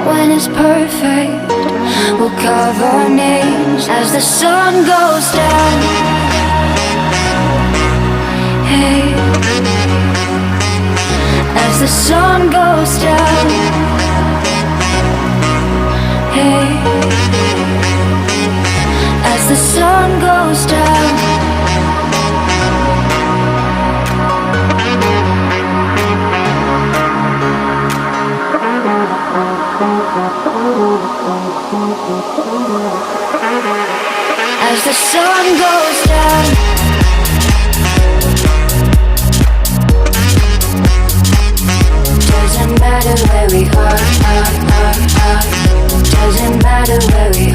when it's perfect. We'll carve our names as the sun goes down. Hey, as the sun goes down. Hey, as the sun goes down. As the sun goes down. Doesn't matter where we are. Doesn't matter where we